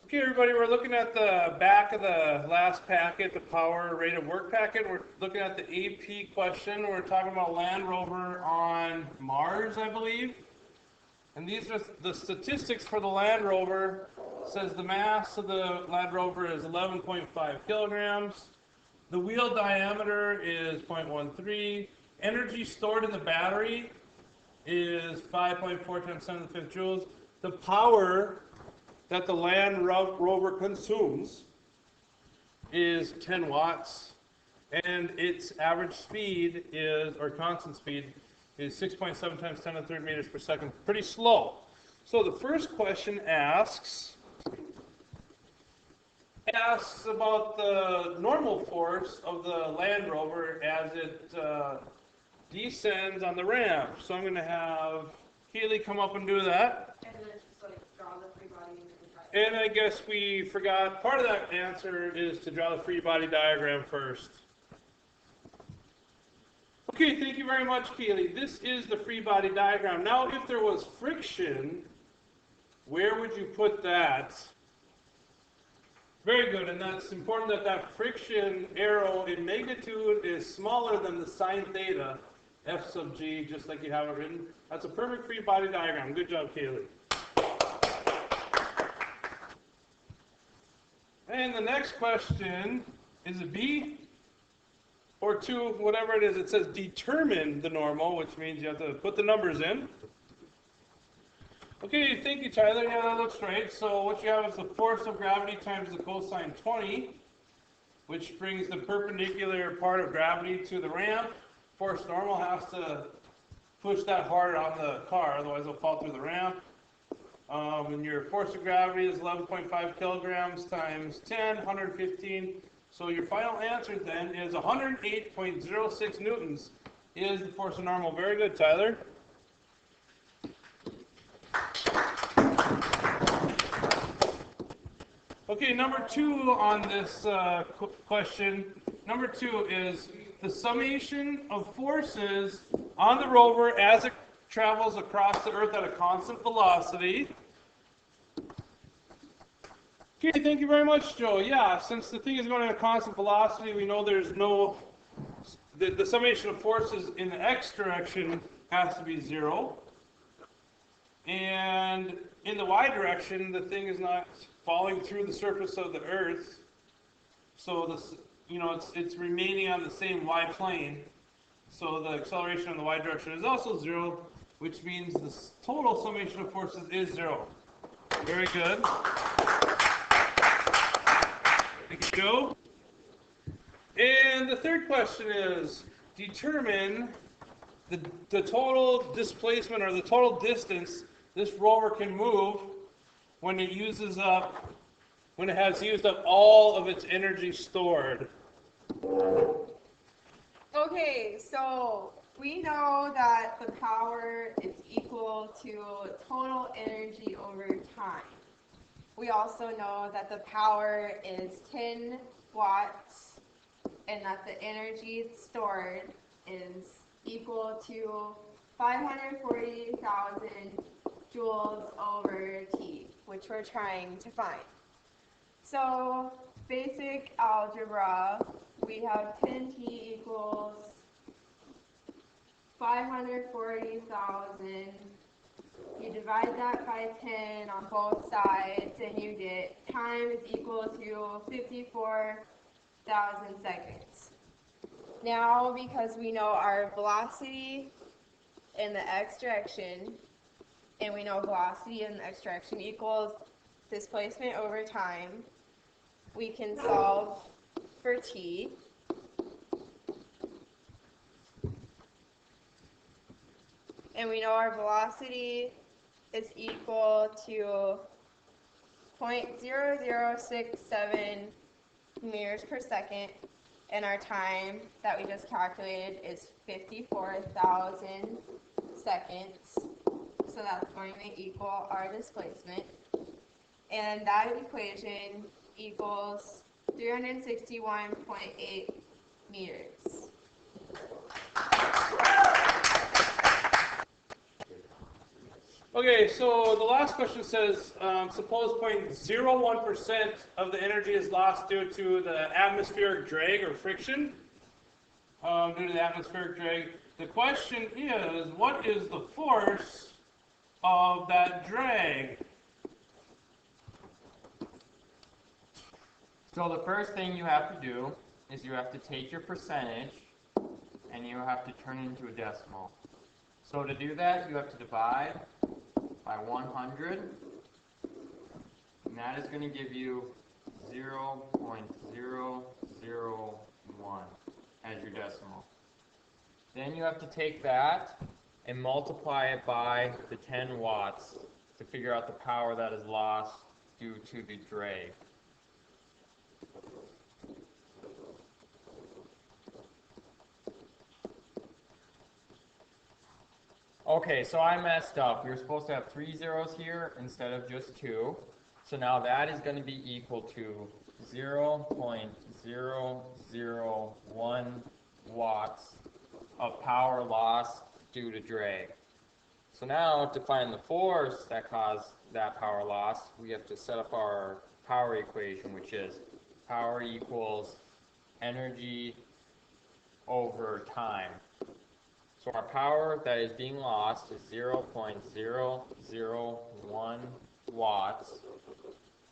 Okay, everybody, we're looking at the back of the last packet, the power rate of work packet. We're looking at the AP question. We're talking about Land Rover on Mars, I believe. And these are the statistics for the Land Rover. It says the mass of the Land Rover is 11.5 kilograms. The wheel diameter is 0.13. Energy stored in the battery is 5.4 times 10 to the 5th joules. The power that the Land Rover consumes is 10 watts, and its average speed is, or constant speed, is 6.7 times 10 to the 3rd meters per second. Pretty slow. So the first question asks about the normal force of the Land Rover as it descends on the ramp. So I'm going to have Keely come up and do that. And then just like draw the free body. And I guess we forgot, part of that answer is to draw the free body diagram first. Okay, thank you very much, Keely. This is the free body diagram. Now, if there was friction, where would you put that? Very good, and that's important that that friction arrow in magnitude is smaller than the sine theta, F sub g, just like you have it written. That's a perfect free body diagram. Good job, Keely. And the next question, is it B or 2, whatever it is? It says determine the normal, which means you have to put the numbers in. Okay, thank you, Tyler. Yeah, that looks right. So what you have is the force of gravity times the cosine 20, which brings the perpendicular part of gravity to the ramp. Force normal has to push that harder on the car, otherwise it'll fall through the ramp. And your force of gravity is 11.5 kilograms times 10, 115. So your final answer then is 108.06 newtons is the force of normal. Very good, Tyler. Okay, number 2 on this question. Number 2 is the summation of forces on the rover as it travels across the Earth at a constant velocity. Okay, thank you very much, Joe. Yeah, since the thing is going at a constant velocity, we know there's no, the summation of forces in the x direction has to be 0. And in the y direction, the thing is not falling through the surface of the Earth. So this, it's remaining on the same y plane. So the acceleration in the y direction is also 0, which means the total summation of forces is 0. Very good. Thank you, Joe. And the third question is, determine the total displacement or the total distance this rover can move when it has used up all of its energy stored. Okay, so we know that the power is equal to total energy over time. We also know that the power is 10 watts and that the energy stored is equal to 540,000 joules over T, which we're trying to find. So basic algebra, we have 10T equals 540,000. You divide that by 10 on both sides and you get time is equal to 54,000 seconds. Now, because we know our velocity in the x direction, and we know velocity in the x direction equals displacement over time, we can solve for t. And we know our velocity is equal to 0.0067 meters per second, and our time that we just calculated is 54,000 seconds. So that's going to equal our displacement. And that equation equals 361.8 meters. Okay, so the last question says, suppose 0.01% of the energy is lost due to the atmospheric drag or friction. Due to the atmospheric drag. The question is, what is the force of that drag? So the first thing you have to do is you have to take your percentage and you have to turn it into a decimal. So to do that, you have to divide by 100, and that is going to give you 0.001 as your decimal. Then you have to take that and multiply it by the 10 watts to figure out the power that is lost due to the drag. Okay, so I messed up. We were supposed to have 3 zeros here instead of just 2. So now that is going to be equal to 0.001 watts of power lost due to drag. So now to find the force that caused that power loss, we have to set up our power equation, which is power equals energy over time. So our power that is being lost is 0.001 watts,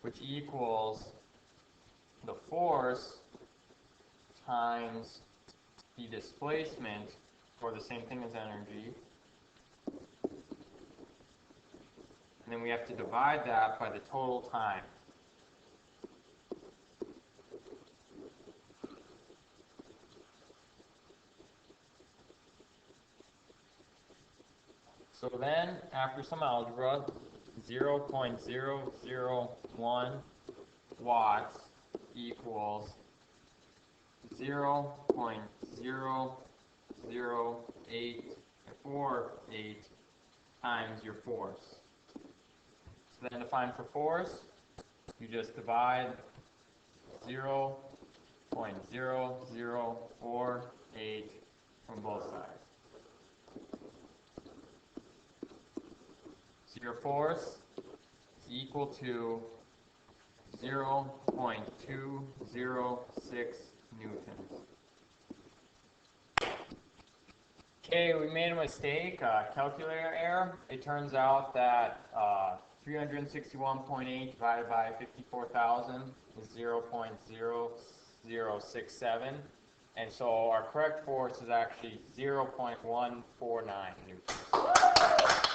which equals the force times the displacement, or the same thing as energy. And then we have to divide that by the total time. So then, after some algebra, 0.001 watts equals 0.00848 times your force. So then to find for force, you just divide 0.0048 from both sides. So your force is equal to 0.206 newtons. Okay, we made a mistake, calculator error. It turns out that 361.8 divided by 54,000 is 0.0067. And so our correct force is actually 0.149 newtons.